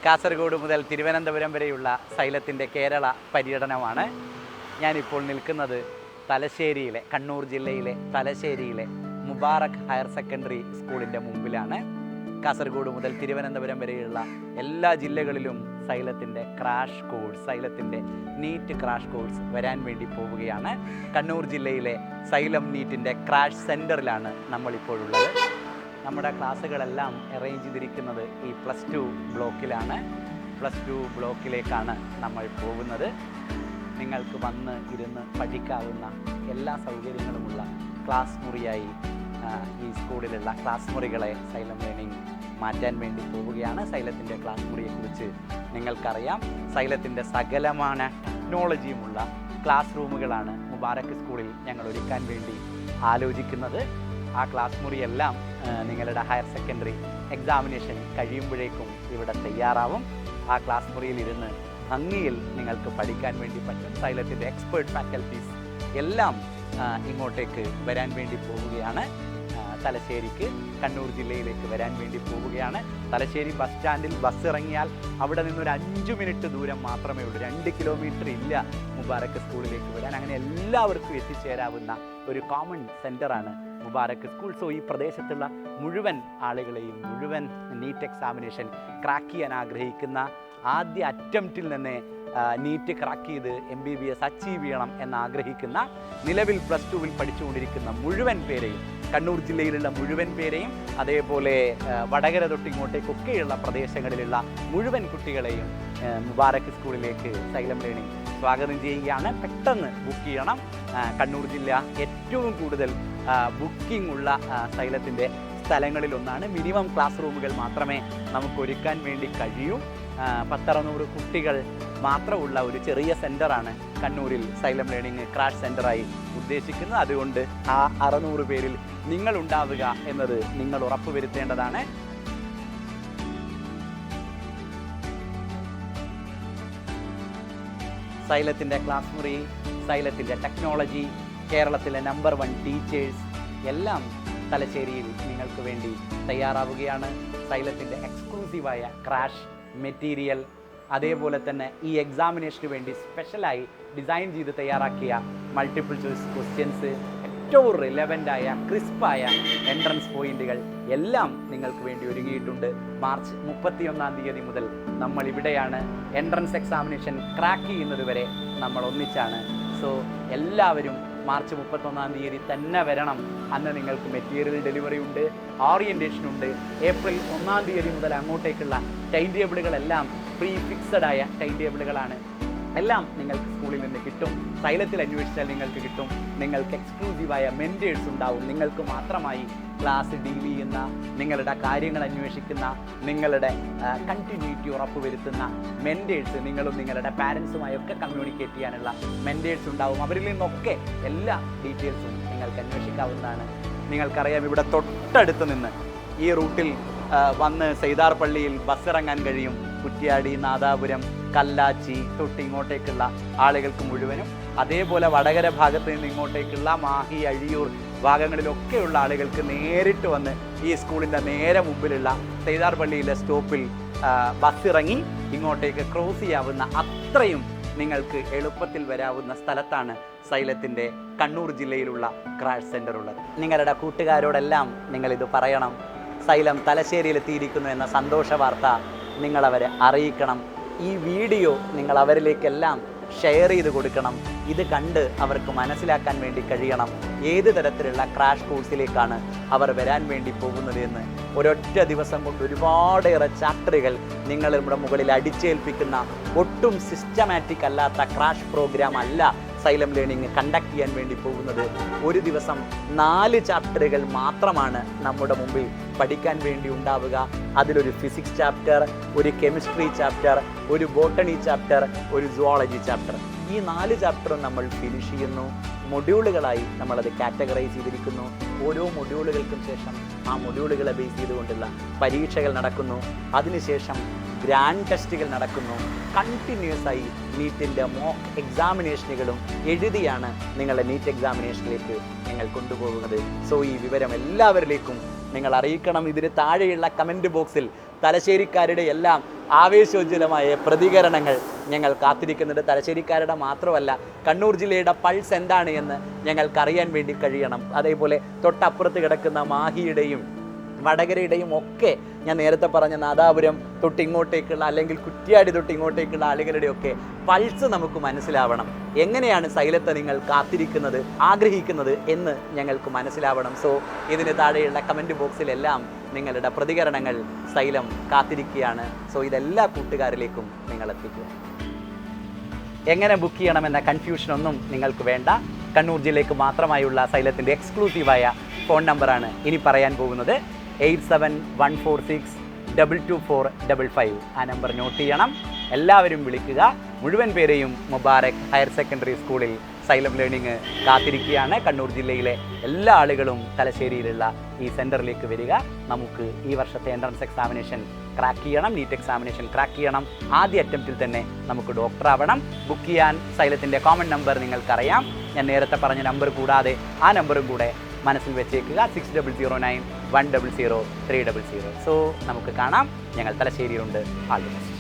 കാസർഗോഡ് മുതൽ തിരുവനന്തപുരം വരെയുള്ള സൈലത്തിൻ്റെ കേരള പര്യടനമാണ്. ഞാനിപ്പോൾ നിൽക്കുന്നത് തലശ്ശേരിയിലെ, കണ്ണൂർ ജില്ലയിലെ തലശ്ശേരിയിലെ മുബാറക് ഹയർ സെക്കൻഡറി സ്കൂളിൻ്റെ മുമ്പിലാണ്. കാസർഗോഡ് മുതൽ തിരുവനന്തപുരം വരെയുള്ള എല്ലാ ജില്ലകളിലും സൈലത്തിൻ്റെ ക്രാഷ് കോഴ്സ്, സൈലത്തിൻ്റെ നീറ്റ് ക്രാഷ് കോഴ്സ് വരാൻ വേണ്ടി പോവുകയാണ്. കണ്ണൂർ ജില്ലയിലെ സൈലം നീറ്റിൻ്റെ ക്രാഷ് സെൻറ്ററിലാണ് നമ്മളിപ്പോഴുള്ളത്. നമ്മുടെ ക്ലാസ്സുകളെല്ലാം അറേഞ്ച് ചെയ്തിരിക്കുന്നത് ഈ +2 ബ്ലോക്കിലാണ്. +2 ബ്ലോക്കിലേക്കാണ് നമ്മൾ പോകുന്നത്. നിങ്ങൾക്ക് വന്ന് ഇരുന്ന് പഠിക്കാവുന്ന എല്ലാ സൗകര്യങ്ങളുമുള്ള ക്ലാസ് മുറിയായി ഈ സ്കൂളിലുള്ള ക്ലാസ് മുറികളെ സൈലം ലേണിംഗ് മാറ്റാൻ വേണ്ടി പോവുകയാണ്. സൈലത്തിൻ്റെ ക്ലാസ് മുറിയെക്കുറിച്ച് നിങ്ങൾക്കറിയാം. സൈലത്തിൻ്റെ സകലമായ ടെക്നോളജിയുമുള്ള ക്ലാസ് റൂമുകളാണ് മുബാറക് സ്കൂളിൽ ഞങ്ങൾ ഒരുക്കാൻ വേണ്ടി ആലോചിക്കുന്നത്. ആ ക്ലാസ് മുറിയെല്ലാം നിങ്ങളുടെ ഹയർ സെക്കൻഡറി എക്സാമിനേഷൻ കഴിയുമ്പോഴേക്കും ഇവിടെ തയ്യാറാവും. ആ ക്ലാസ് മുറിയിലിരുന്ന് ഭംഗിയിൽ നിങ്ങൾക്ക് പഠിക്കാൻ വേണ്ടി പറ്റും. സൈലത്തിൻ്റെ എക്സ്പേർട്ട് ഫാക്കൽറ്റീസ് എല്ലാം ഇങ്ങോട്ടേക്ക് വരാൻ വേണ്ടി പോവുകയാണ്. തലശ്ശേരിക്ക്, കണ്ണൂർ ജില്ലയിലേക്ക് വരാൻ വേണ്ടി പോവുകയാണ്. തലശ്ശേരി ബസ് സ്റ്റാൻഡിൽ ബസ് ഇറങ്ങിയാൽ അവിടെ നിന്നൊരു 5 മിനിറ്റ് ദൂരം മാത്രമേ ഉള്ളൂ. 2 കിലോമീറ്റർ ഇല്ല മുബാറക് സ്കൂളിലേക്ക് വരാൻ. അങ്ങനെ എല്ലാവർക്കും എത്തിച്ചേരാവുന്ന ഒരു കോമൺ സെൻറ്ററാണ് മുബാറക് സ്കൂൾ. സോ ഈ പ്രദേശത്തുള്ള മുഴുവൻ ആളുകളെയും, മുഴുവൻ നീറ്റ് എക്സാമിനേഷൻ ക്രാക്ക് ചെയ്യാൻ ആഗ്രഹിക്കുന്ന, ആദ്യ അറ്റംപ്റ്റിൽ തന്നെ നീറ്റ് ക്രാക്ക് ചെയ്ത് MBBS അച്ചീവ് ചെയ്യണം എന്നാഗ്രഹിക്കുന്ന, നിലവിൽ +2 പഠിച്ചുകൊണ്ടിരിക്കുന്ന മുഴുവൻ പേരെയും, കണ്ണൂർ ജില്ലയിലുള്ള മുഴുവൻ പേരെയും, അതേപോലെ വടകര തൊട്ട് ഇങ്ങോട്ടേക്കൊക്കെയുള്ള പ്രദേശങ്ങളിലുള്ള മുഴുവൻ കുട്ടികളെയും മുബാറക് സ്കൂളിലേക്ക് സൈലം ലേണിംഗ് സ്വാഗതം ചെയ്യുകയാണ്. പെട്ടെന്ന് ബുക്ക് ചെയ്യണം. കണ്ണൂർ ജില്ല ഏറ്റവും കൂടുതൽ ബുക്കിംഗ് ഉള്ള സൈലത്തിൻ്റെ സ്ഥലങ്ങളിലൊന്നാണ്. മിനിമം ക്ലാസ് റൂമുകൾ മാത്രമേ നമുക്ക് ഒരുക്കാൻ വേണ്ടി കഴിയൂ. 100-100 കുട്ടികൾ മാത്രമുള്ള ഒരു ചെറിയ സെൻറ്ററാണ് കണ്ണൂരിൽ സൈലം ലേണിംഗ് ക്രാഷ് സെൻറ്ററായി ഉദ്ദേശിക്കുന്നത്. അതുകൊണ്ട് ആ 600 പേരിൽ നിങ്ങളുണ്ടാവുക എന്നത് നിങ്ങൾ ഉറപ്പുവരുത്തേണ്ടതാണ്. സൈലത്തിൻ്റെ ക്ലാസ് മുറി, സൈലത്തിൻ്റെ ടെക്നോളജി, കേരളത്തിലെ നമ്പർ 1 ടീച്ചേഴ്സ് എല്ലാം തലശ്ശേരിയിൽ നിങ്ങൾക്ക് വേണ്ടി തയ്യാറാവുകയാണ്. സൈലത്തിൻ്റെ എക്സ്ക്ലൂസീവായ ക്രാഷ് മെറ്റീരിയൽ, അതേപോലെ തന്നെ ഈ എക്സാമിനേഷന് വേണ്ടി സ്പെഷ്യലായി ഡിസൈൻ ചെയ്ത് തയ്യാറാക്കിയ മൾട്ടിപ്പിൾ ചോയ്സ് ക്വസ്റ്റ്യൻസ്, ഏറ്റവും റിലവൻ്റായ ക്രിസ്പായ എൻട്രൻസ് പോയിന്റുകൾ എല്ലാം നിങ്ങൾക്ക് വേണ്ടി ഒരുങ്ങിയിട്ടുണ്ട്. മാർച്ച് 31-ാം തീയതി മുതൽ നമ്മൾ ഇവിടെയാണ്. എൻട്രൻസ് എക്സാമിനേഷൻ ക്രാക്ക് ചെയ്യുന്നത് വരെ നമ്മൾ ഒന്നിച്ചാണ്. സോ എല്ലാവരും മാർച്ച് 31-ാം തീയതി തന്നെ വരണം. അന്ന് നിങ്ങൾക്ക് മെറ്റീരിയൽ ഡെലിവറി ഉണ്ട്, ഓറിയൻറ്റേഷൻ ഉണ്ട്. ഏപ്രിൽ 1-ാം തീയതി മുതൽ അങ്ങോട്ടേക്കുള്ള ടൈം ടേബിളുകളെല്ലാം പ്രീ ഫിക്സഡ് ആയ ടൈം ടേബിളുകളാണ്. എല്ലാം നിങ്ങൾക്ക് സ്കൂളിൽ നിന്ന് കിട്ടും. സൈലത്തിൽ അന്വേഷിച്ചാൽ നിങ്ങൾക്ക് കിട്ടും. നിങ്ങൾക്ക് എക്സ്ക്ലൂസീവായ മെൻറ്റേഴ്സ് ഉണ്ടാവും. നിങ്ങൾക്ക് മാത്രമായി ക്ലാസ് ഡീൽ ചെയ്യുന്ന, നിങ്ങളുടെ കാര്യങ്ങൾ അന്വേഷിക്കുന്ന, നിങ്ങളുടെ കണ്ടിന്യൂറ്റി ഉറപ്പുവരുത്തുന്ന മെൻറ്റേഴ്സ്, നിങ്ങളും നിങ്ങളുടെ പാരൻസുമായൊക്കെ കമ്മ്യൂണിക്കേറ്റ് ചെയ്യാനുള്ള മെൻറ്റേഴ്സ് ഉണ്ടാവും. അവരിൽ നിന്നൊക്കെ എല്ലാ ഡീറ്റെയിൽസും നിങ്ങൾക്ക് അന്വേഷിക്കാവുന്നതാണ്. നിങ്ങൾക്കറിയാം, ഇവിടെ തൊട്ടടുത്ത് നിന്ന് ഈ റൂട്ടിൽ വന്ന് സൈദാർ പള്ളിയിൽ ബസ് ഇറങ്ങാൻ കഴിയും. കുറ്റ്യാടി, നാദാപുരം, കല്ലാച്ചി തൊട്ട് ഇങ്ങോട്ടേക്കുള്ള ആളുകൾക്ക് മുഴുവനും, അതേപോലെ വടകര ഭാഗത്ത് നിന്ന് ഇങ്ങോട്ടേക്കുള്ള മാഹി, അഴിയൂർ ഭാഗങ്ങളിലൊക്കെയുള്ള ആളുകൾക്ക് നേരിട്ട് വന്ന് ഈ സ്കൂളിൻ്റെ നേരെ മുമ്പിലുള്ള സൈദാർ പള്ളിയിലെ സ്റ്റോപ്പിൽ ബസ് ഇറങ്ങി ഇങ്ങോട്ടേക്ക് ക്രോസ് ചെയ്യാവുന്ന, അത്രയും നിങ്ങൾക്ക് എളുപ്പത്തിൽ വരാവുന്ന സ്ഥലത്താണ് സൈലത്തിൻ്റെ കണ്ണൂർ ജില്ലയിലുള്ള ക്രാഷ് സെൻറ്റർ ഉള്ളത്. നിങ്ങളുടെ കൂട്ടുകാരോടെല്ലാം നിങ്ങളിത് പറയണം. സൈലം തലശ്ശേരിയിലെത്തിയിരിക്കുന്നു എന്ന സന്തോഷ വാർത്ത നിങ്ങളവരെ അറിയിക്കണം. ഈ വീഡിയോ നിങ്ങൾ അവരിലേക്കെല്ലാം ഷെയർ ചെയ്ത് കൊടുക്കണം. ഇത് കണ്ട് അവർക്ക് മനസ്സിലാക്കാൻ വേണ്ടി കഴിയണം ഏത് തരത്തിലുള്ള ക്രാഷ് കോഴ്സിലേക്കാണ് അവർ വരാൻ വേണ്ടി പോകുന്നത് എന്ന്. ഒരൊറ്റ ദിവസം കൊണ്ട് ഒരുപാടേറെ ചാപ്റ്ററുകൾ നിങ്ങളുടെ മുകളിൽ അടിച്ചേൽപ്പിക്കുന്ന, ഒട്ടും സിസ്റ്റമാറ്റിക് അല്ലാത്ത ക്രാഷ് പ്രോഗ്രാം അല്ല സൈലം ലേണിംഗ് കണ്ടക്ട് ചെയ്യാൻ വേണ്ടി പോകുന്നത്. ഒരു ദിവസം 4 ചാപ്റ്ററുകൾ മാത്രമാണ് നമ്മുടെ മുമ്പിൽ പഠിക്കാൻ വേണ്ടി ഉണ്ടാവുക. അതിലൊരു ഫിസിക്സ് ചാപ്റ്റർ, ഒരു കെമിസ്ട്രി ചാപ്റ്റർ, ഒരു ബോട്ടണി ചാപ്റ്റർ, ഒരു സുവോളജി ചാപ്റ്റർ. ഈ 4 ചാപ്റ്ററും നമ്മൾ ഫിനിഷ് ചെയ്യുന്നു. മൊഡ്യൂളുകളായി നമ്മളത് കാറ്റഗറൈസ് ചെയ്തിരിക്കുന്നു. ഓരോ മൊഡ്യൂളുകൾക്കും ശേഷം ആ മൊഡ്യൂളുകളെ ബേസ് ചെയ്തുകൊണ്ടുള്ള പരീക്ഷകൾ നടക്കുന്നു. അതിനുശേഷം ഗ്രാൻഡ് ടെസ്റ്റുകൾ നടക്കുന്നു. കണ്ടിന്യൂസ് ആയി നീറ്റിൻ്റെ മോക്ക് എക്സാമിനേഷനുകളും എഴുതിയാണ് നിങ്ങളെ നീറ്റ് എക്സാമിനേഷനിലേക്ക് നിങ്ങൾ കൊണ്ടുപോകുന്നത്. സോ ഈ വിവരം എല്ലാവരിലേക്കും നിങ്ങൾ അറിയിക്കണം. ഇതിന് താഴെയുള്ള കമൻറ്റ് ബോക്സിൽ തലശ്ശേരിക്കാരുടെ എല്ലാം ആവേശോജ്വലമായ പ്രതികരണങ്ങൾ ഞങ്ങൾ കാത്തിരിക്കുന്നുണ്ട്. തലശ്ശേരിക്കാരുടെ മാത്രമല്ല, കണ്ണൂർ ജില്ലയുടെ പൾസ് എന്താണ് എന്ന് ഞങ്ങൾക്കറിയാൻ വേണ്ടി കഴിയണം. അതേപോലെ തൊട്ടപ്പുറത്ത് കിടക്കുന്ന മാഹിയുടെയും വടകരയുടെയും ഒക്കെ, ഞാൻ നേരത്തെ പറഞ്ഞ നാദാപുരം തൊട്ടിങ്ങോട്ടേക്കുള്ള അല്ലെങ്കിൽ കുറ്റ്യാടി തൊട്ടിങ്ങോട്ടേക്കുള്ള ആളുകളുടെയൊക്കെ പൾസ് നമുക്ക് മനസ്സിലാവണം. എങ്ങനെയാണ് സൈലത്തെ നിങ്ങൾ കാത്തിരിക്കുന്നത്, ആഗ്രഹിക്കുന്നത് എന്ന് ഞങ്ങൾക്ക് മനസ്സിലാവണം. സോ ഇതിന് താഴെയുള്ള കമൻറ്റ് ബോക്സിലെല്ലാം നിങ്ങളുടെ പ്രതികരണങ്ങൾ സൈലം കാത്തിരിക്കുകയാണ്. സോ ഇതെല്ലാ കൂട്ടുകാരിലേക്കും നിങ്ങൾ എത്തിക്കുക. എങ്ങനെ ബുക്ക് ചെയ്യണമെന്ന കൺഫ്യൂഷനൊന്നും നിങ്ങൾക്ക് വേണ്ട. കണ്ണൂർ ജില്ലയ്ക്ക് മാത്രമായുള്ള സൈലത്തിൻ്റെ എക്സ്ക്ലൂസീവായ ഫോൺ നമ്പറാണ് ഇനി പറയാൻ പോകുന്നത്. 8714622455. ആ നമ്പർ നോട്ട് ചെയ്യണം. എല്ലാവരും വിളിക്കുക. മുഴുവൻ പേരെയും മുബാറക് ഹയർ സെക്കൻഡറി സ്കൂളിൽ XYLEM ലേണിംഗ് കാത്തിരിക്കുകയാണ്. കണ്ണൂർ ജില്ലയിലെ എല്ലാ ആളുകളും തലശ്ശേരിയിലുള്ള ഈ സെൻറ്ററിലേക്ക് വരിക. നമുക്ക് ഈ വർഷത്തെ എൻട്രൻസ് എക്സാമിനേഷൻ ക്രാക്ക് ചെയ്യണം, നീറ്റ് എക്സാമിനേഷൻ ക്രാക്ക് ചെയ്യണം. ആദ്യ അറ്റംപ്റ്റിൽ തന്നെ നമുക്ക് ഡോക്ടറാവണം. ബുക്ക് ചെയ്യാൻ സൈലത്തിൻ്റെ കോമൺ നമ്പർ നിങ്ങൾക്കറിയാം. ഞാൻ നേരത്തെ പറഞ്ഞ നമ്പർ കൂടാതെ ആ നമ്പറും കൂടെ മനസ്സിൽ വെച്ചേക്കുക. 6009 100 300. സോ നമുക്ക് കാണാം. ഞങ്ങൾ തലശ്ശേരിയിലുണ്ട്. All the best.